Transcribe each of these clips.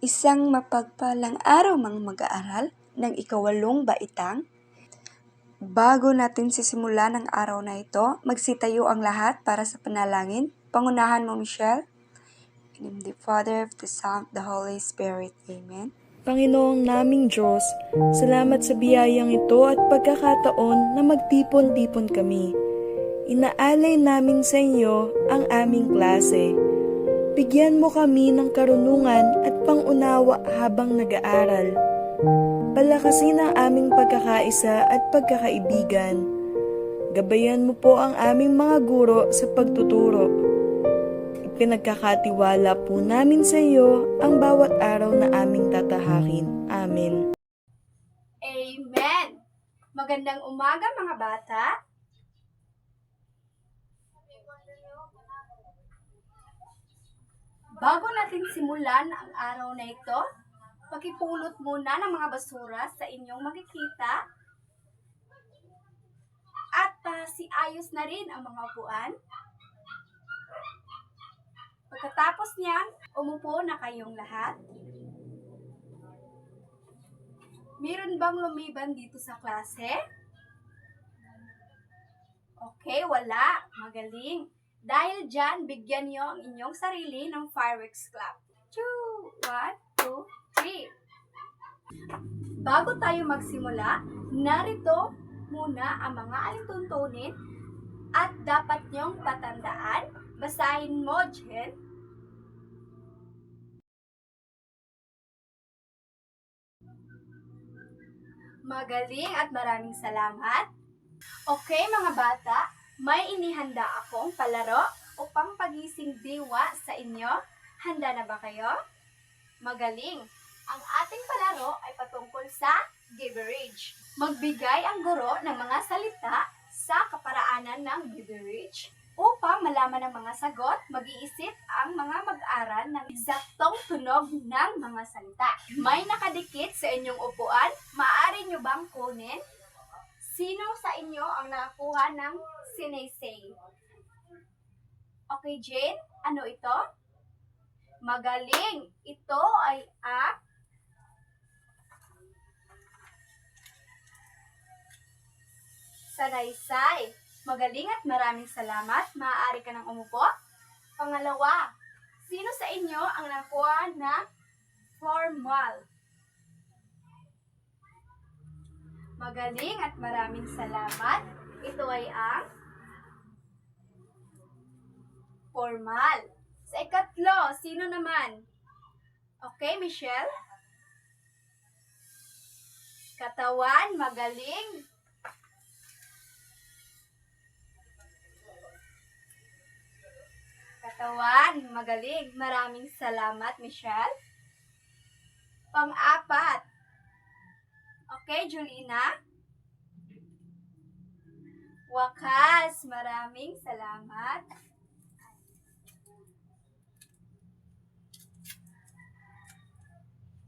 Isang mapagpalang araw mga mag-aaral ng ikawalong baitang. Bago natin sisimulan ang araw na ito, magsitayo ang lahat para sa panalangin. Pangunahan mo, Michelle. In the name of the Father, of the Son, of the Holy Spirit. Amen. Panginoong naming Diyos, salamat sa biyayang ito at pagkakataon na magtipon-tipon kami. Inaalay namin sa inyo ang aming klase. Bigyan mo kami ng karunungan at pangunawa habang nag-aaral. Palakasin ang aming pagkakaisa at pagkakaibigan. Gabayan mo po ang aming mga guro sa pagtuturo. Ipinagkakatiwala po namin sa iyo ang bawat araw na aming tatahakin. Amen. Amen! Magandang umaga mga bata! Bago natin simulan ang araw na ito, pakipulot muna ng mga basura sa inyong makikita at pasiayos na rin ang mga upuan. Pagkatapos niyan, umupo na kayong lahat. Meron bang lumiban dito sa klase? Okay, wala. Magaling. Dahil dyan, bigyan niyo ang inyong sarili ng fireworks clap. 2, 1, 2, 3. Bago tayo magsimula, narito muna ang mga alintuntunin at dapat niyong patandaan. Basahin mo, Jen. Magaling at maraming salamat. Okay mga bata, may inihanda akong palaro upang pagising diwa sa inyo. Handa na ba kayo? Magaling! Ang ating palaro ay patungkol sa gibberish. Magbigay ang guro ng mga salita sa kaparaanan ng gibberish. Upang malaman ang mga sagot, mag-iisip ang mga mag-aral ng eksaktong tunog ng mga salita. May nakadikit sa inyong upuan, maaari nyo bang kunin? Sino sa inyo ang nakakuha ng sinisay? Okay, Jane, ano ito? Magaling! Ito ay sanaysay. Magaling at maraming salamat. Maaari ka nang umupo. Pangalawa, sino sa inyo ang nakakuha ng formal? Magaling at maraming salamat. Ito ay ang formal. Sa ikatlo, sino naman? Okay, Michelle? Katawan, magaling. Katawan, magaling. Maraming salamat, Michelle. Pang-apat. Okay, Julina? Wakas, maraming salamat.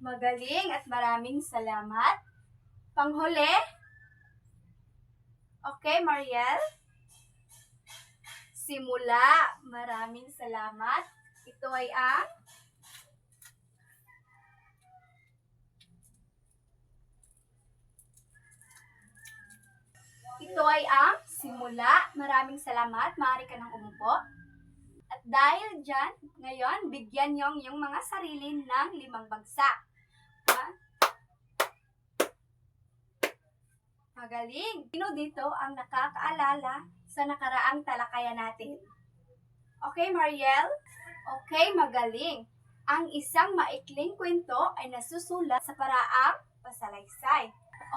Magaling at maraming salamat. Panghuli? Okay, Mariel? Simula, maraming salamat. Ito ay ang simula. Maraming salamat. Maaari ka nang umupo. At dahil dyan, ngayon, bigyan niyo ang iyong mga sarili ng 5 bagsak. Magaling! Sino dito ang nakakaalala sa nakaraang talakayan natin? Okay, Mariel? Okay, magaling. Ang isang maikling kwento ay nasusulat sa paraang pasalaysay.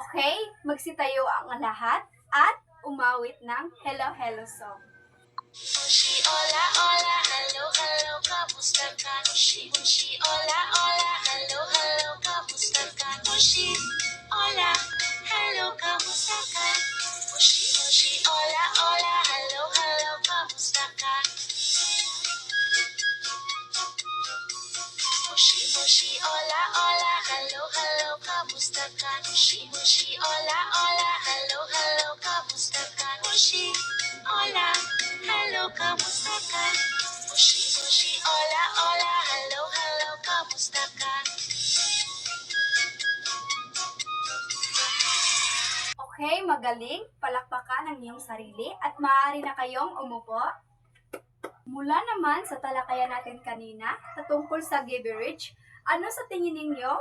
Okay, magsitayo ang lahat at umawit ng Hello Hello song. Mushi, hola, hola, hello, hello, kamusta ka? Mushi, mushi, hola, hola, hello, hello, kamusta ka? Mushi, hola, hello, kamusta ka? Mushi, mushi, hola, hola, hello, hello, kamusta ka? Mushi, mushi, hola, hola, hello, hello, kamusta ka? Mushi, mushi, hola, hola, hello, hello, kamusta ka? Mushi, hola, hello, kamusta ka? Mushi, mushi, hola, hola, hello, hello, kamusta ka? magaling. Palakpakan ang iyong sarili at maaari na kayong umupo. Mula naman sa talakayan natin kanina, tungkol sa gibberish, ano sa tingin ninyo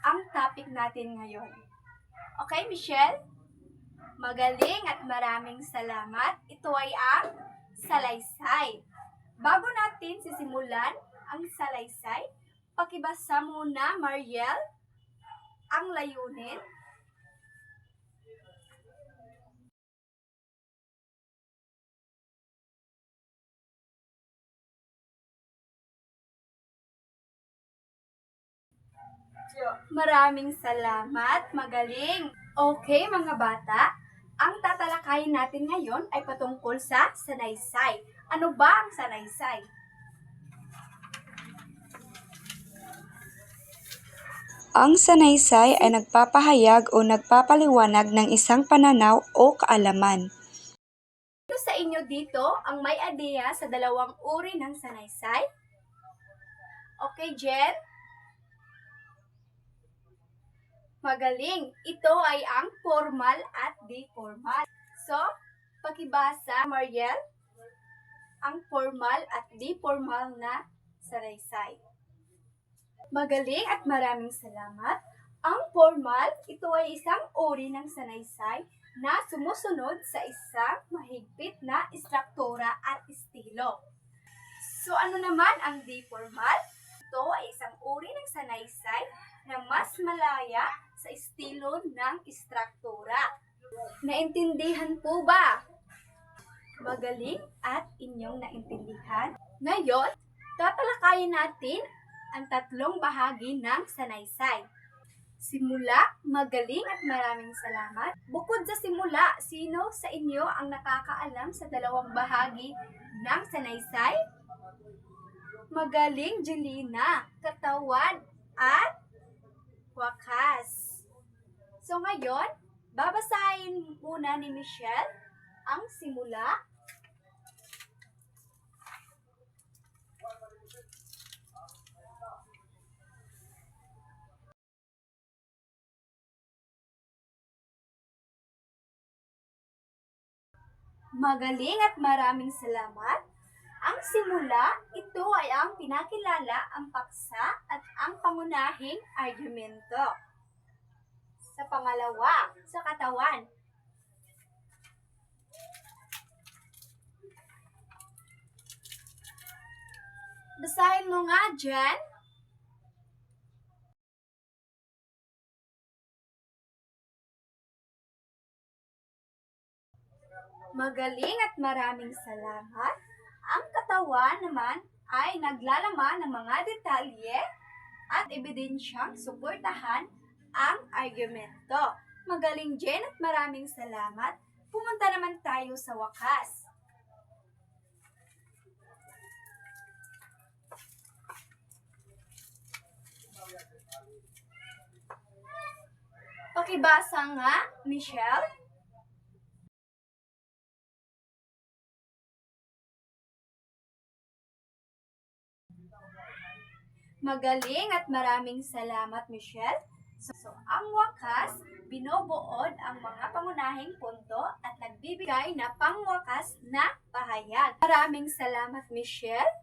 ang topic natin ngayon? Okay, Michelle? Magaling at maraming salamat. Ito ay ang salaysay. Bago natin sisimulan ang salaysay, pakibasa muna, Mariel, ang layunin. Maraming salamat. Magaling. Okay, mga bata. Ang tatalakayin natin ngayon ay patungkol sa sanaysay. Ano ba ang sanaysay? Ang sanaysay ay nagpapahayag o nagpapaliwanag ng isang pananaw o kaalaman. Ito sa inyo dito ang may ideya sa dalawang uri ng sanaysay. Okay, Jen? Magaling. Ito ay ang formal at di-formal. So, pakibasa, Mariel, ang formal at di-formal na sanaysay. Magaling at maraming salamat. Ang formal, ito ay isang uri ng sanaysay na sumusunod sa isang mahigpit na istruktura at estilo. So, ano naman ang di-formal? Ito ay isang uri ng sanaysay na mas malaya sa estilo ng istruktura. Naintindihan po ba? Magaling at inyong naintindihan. Ngayon, tatalakayin natin ang tatlong bahagi ng sanaysay. Simula, magaling at maraming salamat. Bukod sa simula, sino sa inyo ang nakakaalam sa dalawang bahagi ng sanaysay? Magaling, Jelina, katawan at wakas. So ngayon, babasahin muna ni Michelle ang simula. Magaling at maraming salamat. Ang simula, ito ay ang pinakilala, ang paksa at ang pangunahing argumento. Sa pangalawa, sa katawan. Basahin mo nga, Jen. Magaling at maraming salamat. Ang katawan naman ay naglalaman ng mga detalye at ebidensyang suportahan ang argumento. Magaling, Jen, at maraming salamat. Pumunta naman tayo sa wakas. Pakibasa nga, Michelle. Magaling at maraming salamat, Michelle. So, ang wakas, binubuod ang mga pangunahing punto at nagbibigay na pangwakas na pahayag. Maraming salamat, Michelle.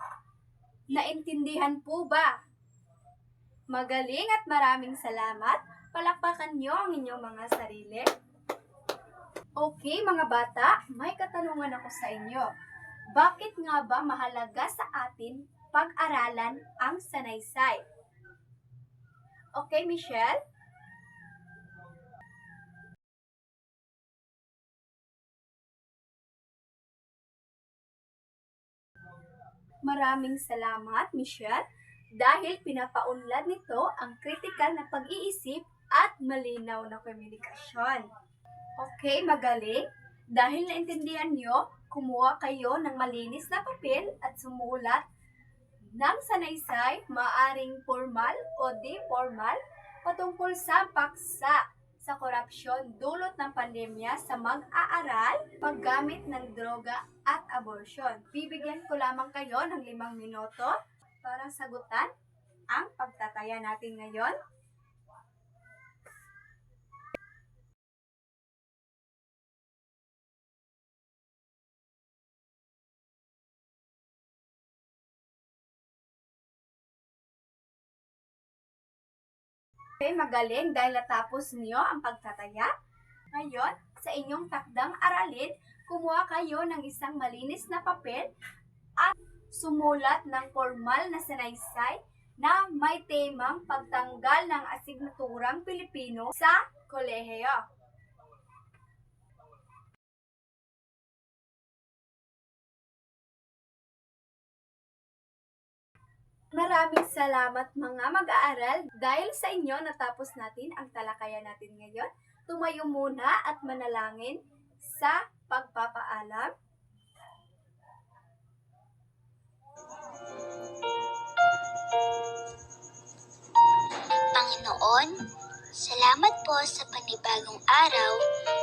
Naintindihan po ba? Magaling at maraming salamat. Palakpakan niyo ang inyong mga sarili. Okay, mga bata, may katanungan ako sa inyo. Bakit nga ba mahalaga sa atin pag-aralan ang sanaysay? Okay, Michelle? Maraming salamat, Michelle, dahil pinapaunlad nito ang kritikal na pag-iisip at malinaw na komunikasyon. Okay, magaling. Dahil naintindihan nyo, kumuha kayo ng malinis na papel at sumulat ng sanaysay, maaring formal o di-formal, patungkol sa paksa sa korupsyon dulot ng pandemya sa mag-aaral, paggamit ng droga at abortion. Bibigyan ko lamang kayo ng 5 minuto para sagutan ang pagtataya natin ngayon. Okay, magaling dahil natapos niyo ang pagtataya. Ngayon, sa inyong takdang aralin, kumuha kayo ng isang malinis na papel at sumulat ng formal na sanaysay na may temang pagtanggal ng asignaturang Pilipino sa kolehiyo. Maraming salamat mga mag-aaral dahil sa inyo natapos natin ang talakayan natin ngayon. Tumayo muna at manalangin sa pagpapaalam. Panginoon, salamat po sa panibagong araw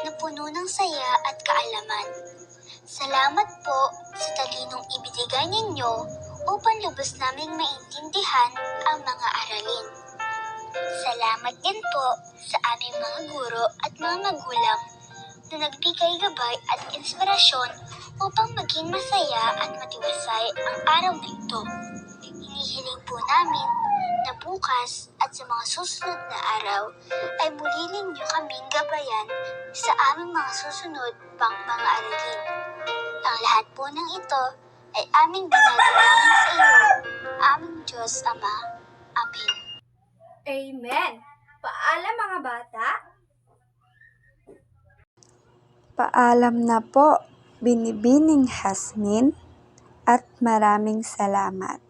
na puno ng saya at kaalaman. Salamat po sa talinong ibinigay ninyo upang lubos naming maintindihan ang mga aralin. Salamat din po sa aming mga guro at mga magulang na nagbigay gabay at inspirasyon upang maging masaya at matiwasay ang araw na ito. Hinihiling po namin na bukas at sa mga susunod na araw ay muli ninyo kaming gabayan sa aming mga susunod pang mga aralin. Ang lahat po ng ito ay aming dinadalangin sa iyo, aming Diyos Ama. Amen. Amen! Paalam mga bata! Paalam na po, Binibining Hasmin, at maraming salamat.